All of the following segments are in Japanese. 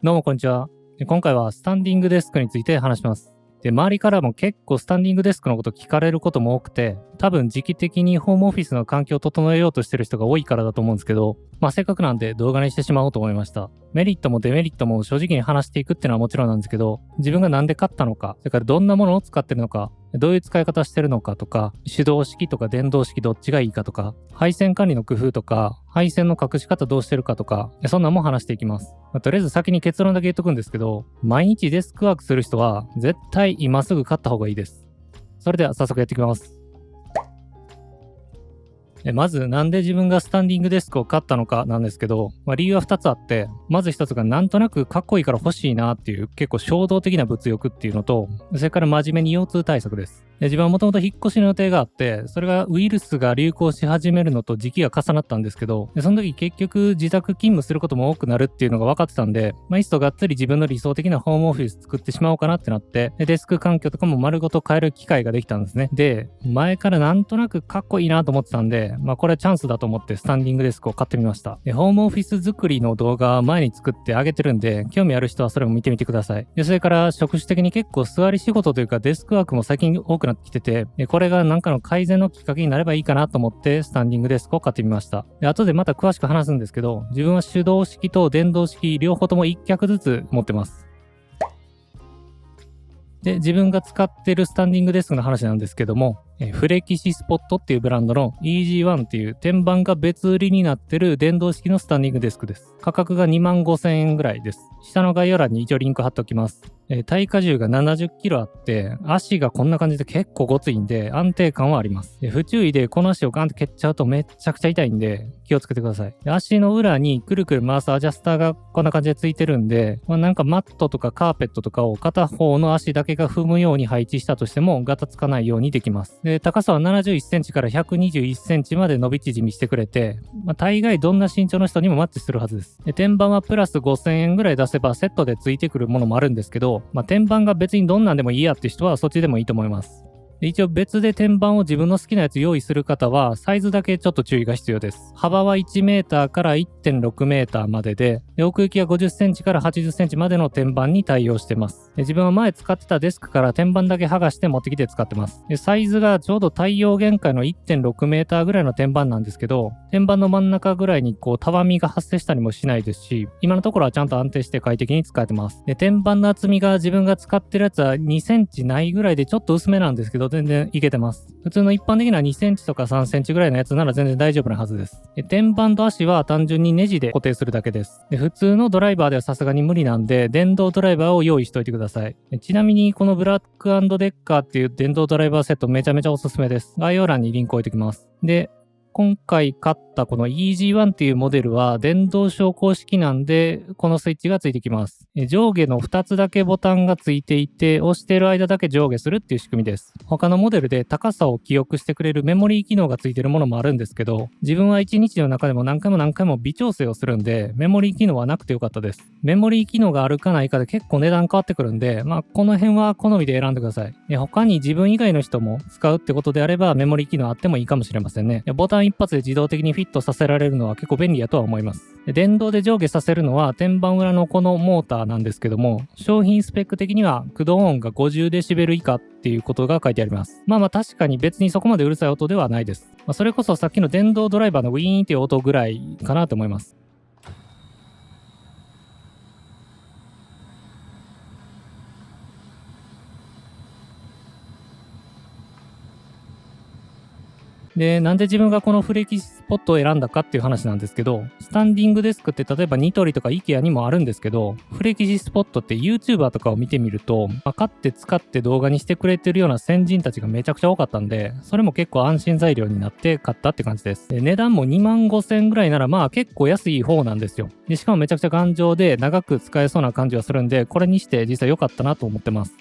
どうもこんにちは。今回はスタンディングデスクについて話します。で、周りからも結構スタンディングデスクのこと聞かれることも多くて、多分時期的にホームオフィスの環境を整えようとしてる人が多いからだと思うんですけど、せっかくなんで動画にしてしまおうと思いました。メリットもデメリットも正直に話していくっていうのはもちろんなんですけど、自分がなんで買ったのか、それからどんなものを使ってるのか、どういう使い方してるのかとか、手動式とか電動式どっちがいいかとか、配線管理の工夫とか、配線の隠し方どうしてるかとか、そんなんも話していきます。とりあえず先に結論だけ言っとくんですけど、毎日デスクワークする人は絶対今すぐ買った方がいいです。それでは早速やっていきます。まずなんで自分がスタンディングデスクを買ったのかなんですけど、理由は2つあって、まず1つがなんとなくかっこいいから欲しいなっていう結構衝動的な物欲っていうのと、それから真面目に腰痛対策です。自分はもともと引っ越しの予定があって、それがウイルスが流行し始めるのと時期が重なったんですけど、その時結局自宅勤務することも多くなるっていうのが分かってたんで、いっそがっつり自分の理想的なホームオフィス作ってしまおうかなってなって、デスク環境とかも丸ごと変える機会ができたんですね。で、前からなんとなくかっこいいなと思ってたんで、これチャンスだと思ってスタンディングデスクを買ってみました。ホームオフィス作りの動画前に作ってあげてるんで、興味ある人はそれも見てみてください。それから職種的に結構座り仕事というかデスクワークも最近多くなってきてて、これが何かの改善のきっかけになればいいかなと思ってスタンディングデスクを買ってみました。後でまた詳しく話すんですけど、自分は手動式と電動式両方とも1脚ずつ持ってます。で、自分が使ってるスタンディングデスクの話なんですけども、フレキシスポットっていうブランドの EG1 っていう天板が別売りになってる電動式のスタンディングデスクです。価格が25,000円ぐらいです。下の概要欄に一応リンク貼っておきます。耐荷重が70キロあって、足がこんな感じで結構ごついんで安定感はあります。不注意でこの足をガンって蹴っちゃうとめっちゃくちゃ痛いんで気をつけてください。足の裏にくるくる回すアジャスターがこんな感じでついてるんで、なんかマットとかカーペットとかを片方の足だけが踏むように配置したとしてもガタつかないようにできます。で、高さは71センチから121センチまで伸び縮みしてくれて、大概どんな身長の人にもマッチするはずです。で、天板はプラス5,000円ぐらい出せばセットでついてくるものもあるんですけど、天板が別にどんなんでもいいやって人はそっちでもいいと思います。一応別で天板を自分の好きなやつ用意する方はサイズだけちょっと注意が必要です。幅は1メーターから 1.6 メーターまでで、奥行きは50センチから80センチまでの天板に対応してます。自分は前使ってたデスクから天板だけ剥がして持ってきて使ってます。サイズがちょうど太陽限界の 1.6 メーターぐらいの天板なんですけど、天板の真ん中ぐらいにたわみが発生したりもしないですし、今のところはちゃんと安定して快適に使えてます。で、天板の厚みが自分が使ってるやつは2センチないぐらいでちょっと薄めなんですけど、全然いけてます。普通の一般的な2センチとか3センチぐらいのやつなら全然大丈夫なはずです。天板と足は単純にネジで固定するだけです。普通のドライバーではさすがに無理なんで、電動ドライバーを用意しておいてください。ちなみにこのブラック&デッカーっていう電動ドライバーセットめちゃめちゃおすすめです。概要欄にリンク置いておきます。で、今回買ったこの EG1 っていうモデルは電動昇降式なんで、このスイッチがついてきます。上下の2つだけボタンがついていて、押してる間だけ上下するっていう仕組みです。他のモデルで高さを記憶してくれるメモリー機能がついてるものもあるんですけど、自分は1日の中でも何回も微調整をするんで、メモリー機能はなくてよかったです。メモリー機能があるかないかで結構値段変わってくるんで、この辺は好みで選んでください。他に自分以外の人も使うってことであれば、メモリー機能あってもいいかもしれませんね。ボタン一発で自動的にフィットさせられるのは結構便利やとは思います。電動で上下させるのは天板裏のこのモーターなんですけども、商品スペック的には駆動音が50デシベル以下っていうことが書いてあります。確かに別にそこまでうるさい音ではないです。それこそさっきの電動ドライバーのウィーンっていう音ぐらいかなと思います。で、なんで自分がこのフレキシスポットを選んだかっていう話なんですけど、スタンディングデスクって例えばニトリとか IKEA にもあるんですけど、フレキシスポットって YouTuber とかを見てみると、買って使って動画にしてくれてるような先人たちがめちゃくちゃ多かったんで、それも結構安心材料になって買ったって感じです。で、値段も25,000円ぐらいなら結構安い方なんですよ。で、しかもめちゃくちゃ頑丈で長く使えそうな感じはするんで、これにして実際良かったなと思ってます。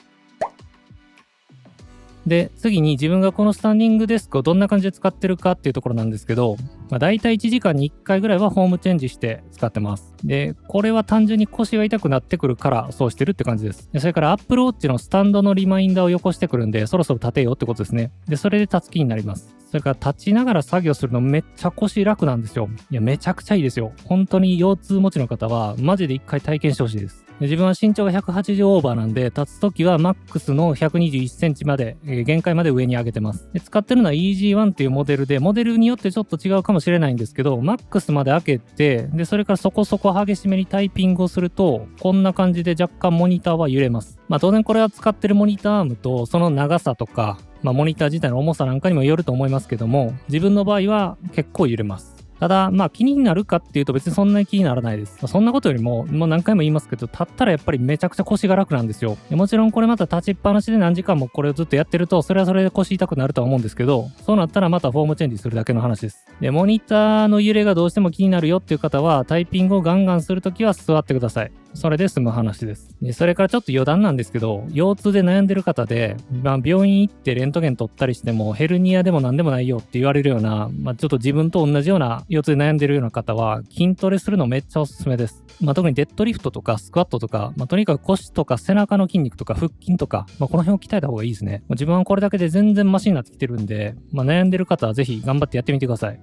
で、次に自分がこのスタンディングデスクをどんな感じで使ってるかっていうところなんですけど、だいたい1時間に1回ぐらいはホームチェンジして使ってます。で、これは単純に腰が痛くなってくるからそうしてるって感じです。で、それから Apple Watch のスタンドのリマインダーをよこしてくるんで、そろそろ立てようってことですね。で、それで立つ気になります。それから立ちながら作業するのめっちゃ腰楽なんですよ。いや、めちゃくちゃいいですよ。本当に腰痛持ちの方はマジで一回体験してほしいです。自分は身長が180オーバーなんで、立つときはマックスの121センチまで、限界まで上に上げてます。で使ってるのは EG1 っていうモデルで、モデルによってちょっと違うかもしれないんですけど、マックスまで開けて、で、それからそこそこ激しめにタイピングをすると、こんな感じで若干モニターは揺れます。当然これは使ってるモニターアームと、その長さとか、モニター自体の重さなんかにもよると思いますけども、自分の場合は結構揺れます。ただ、気になるかっていうと別にそんなに気にならないです。そんなことよりも、もう何回も言いますけど、立ったらやっぱりめちゃくちゃ腰が楽なんですよ。もちろんこれまた立ちっぱなしで何時間もこれをずっとやってると、それはそれで腰痛くなるとは思うんですけど、そうなったらまたフォームチェンジするだけの話です。で、モニターの揺れがどうしても気になるよっていう方は、タイピングをガンガンするときは座ってください。それで済む話です。で、それからちょっと余談なんですけど、腰痛で悩んでる方で、病院行ってレントゲン取ったりしても、ヘルニアでも何でもないよって言われるような、ちょっと自分と同じような腰痛で悩んでるような方は、筋トレするのめっちゃおすすめです。特にデッドリフトとかスクワットとか、とにかく腰とか背中の筋肉とか腹筋とか、この辺を鍛えた方がいいですね。自分はこれだけで全然マシになってきてるんで、悩んでる方はぜひ頑張ってやってみてください。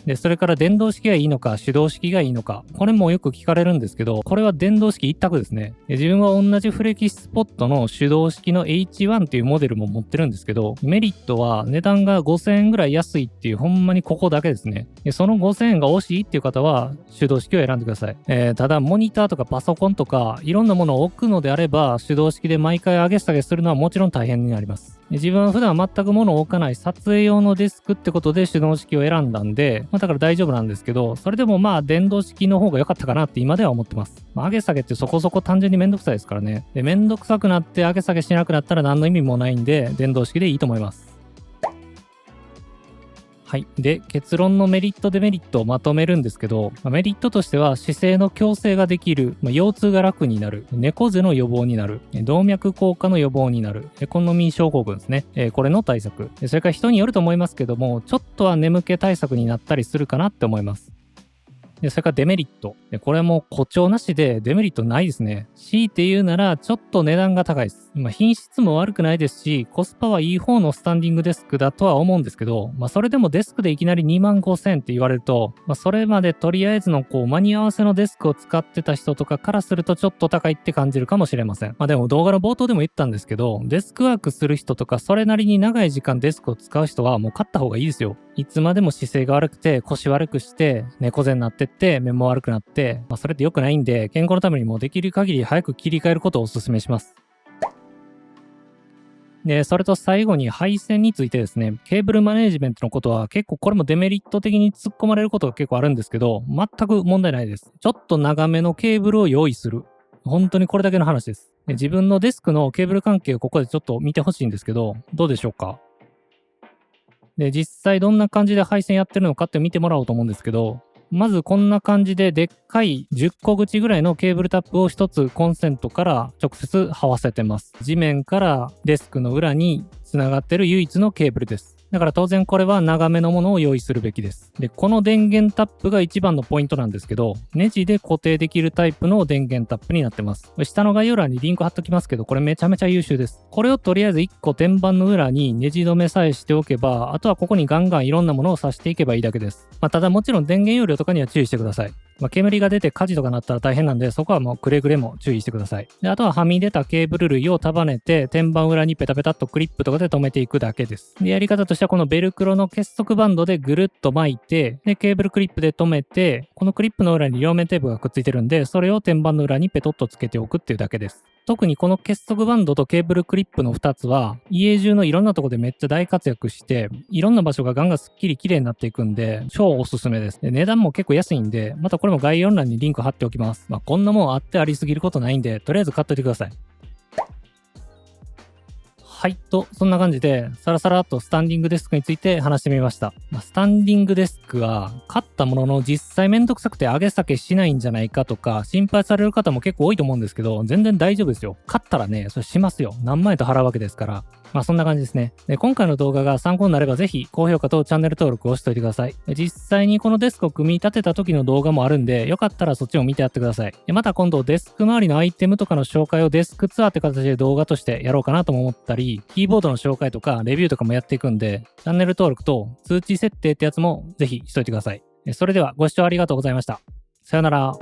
で、それから電動式がいいのか、手動式がいいのか、これもよく聞かれるんですけど、これは電動式一択ですね。で自分は同じフレキシスポットの手動式の H1 っていうモデルも持ってるんですけど、メリットは値段が5000円ぐらい安いっていうほんまにここだけですね。でその5000円が惜しいっていう方は手動式を選んでください。ただ、モニターとかパソコンとか、いろんなものを置くのであれば、手動式で毎回上げ下げするのはもちろん大変になります。自分は普段全く物を置かない撮影用のデスクってことで手動式を選んだんで、だから大丈夫なんですけど、それでも電動式の方が良かったかなって今では思ってます。上げ下げってそこそこ単純にめんどくさいですからね。で、めんどくさくなって上げ下げしなくなったら何の意味もないんで、電動式でいいと思います。はい。で、結論のメリットデメリットをまとめるんですけど、メリットとしては姿勢の矯正ができる、腰痛が楽になる、猫背の予防になる、動脈硬化の予防になる、エコノミー症候群ですね。これの対策。それから人によると思いますけども、ちょっとは眠気対策になったりするかなって思います。で、それからデメリット。これはもう誇張なしでデメリットないですね。強いて言うなら、ちょっと値段が高いです。品質も悪くないですし、コスパはいい方のスタンディングデスクだとは思うんですけど、それでもデスクでいきなり25,000って言われると、それまでとりあえずの間に合わせのデスクを使ってた人とかからするとちょっと高いって感じるかもしれません。でも動画の冒頭でも言ったんですけど、デスクワークする人とか、それなりに長い時間デスクを使う人はもう買った方がいいですよ。いつまでも姿勢が悪くて、腰悪くして、猫背になってって、目も悪くなって、それって良くないんで、健康のためにもできる限り早く切り替えることをお勧めします。で、それと最後に配線についてですね、ケーブルマネジメントのことは結構これもデメリット的に突っ込まれることが結構あるんですけど、全く問題ないです。ちょっと長めのケーブルを用意する。本当にこれだけの話です。で自分のデスクのケーブル関係をここでちょっと見てほしいんですけど、どうでしょうか？で、実際どんな感じで配線やってるのかって見てもらおうと思うんですけど、まずこんな感じででっかい10個口ぐらいのケーブルタップを一つコンセントから直接這わせてます。地面からデスクの裏につながってる唯一のケーブルです。だから当然これは長めのものを用意するべきです。で、この電源タップが一番のポイントなんですけど、ネジで固定できるタイプの電源タップになってます。下の概要欄にリンク貼っときますけど、これめちゃめちゃ優秀です。これをとりあえず1個天板の裏にネジ止めさえしておけば、あとはここにガンガンいろんなものを挿していけばいいだけです。ただもちろん電源容量とかには注意してください。煙が出て火事とかなったら大変なんで、そこはもうくれぐれも注意してください。で、あとははみ出たケーブル類を束ねて、天板裏にペタペタっとクリップとかで留めていくだけです。で、やり方としてはこのベルクロの結束バンドでぐるっと巻いて、で、ケーブルクリップで留めて、このクリップの裏に両面テープがくっついてるんで、それを天板の裏にペトッとつけておくっていうだけです。特にこの結束バンドとケーブルクリップの2つは、家中のいろんなとこでめっちゃ大活躍して、いろんな場所がガンガンスッキリ綺麗になっていくんで、超おすすめです。で、値段も結構安いんで、またこれも概要欄にリンク貼っておきます。こんなもんあってありすぎることないんで、とりあえず買っといてください。はい。そんな感じで、さらさらっとスタンディングデスクについて話してみました。スタンディングデスクは、買ったものの実際めんどくさくて上げ下げしないんじゃないかとか、心配される方も結構多いと思うんですけど、全然大丈夫ですよ。買ったらね、それしますよ。何万円と払うわけですから。そんな感じですね。で、今回の動画が参考になればぜひ高評価とチャンネル登録をしといてください。実際にこのデスクを組み立てた時の動画もあるんで、よかったらそっちも見てやってください。また今度デスク周りのアイテムとかの紹介をデスクツアーって形で動画としてやろうかなとも思ったり、キーボードの紹介とかレビューとかもやっていくんで、チャンネル登録と通知設定ってやつもぜひしといてください。それではご視聴ありがとうございました。さよなら。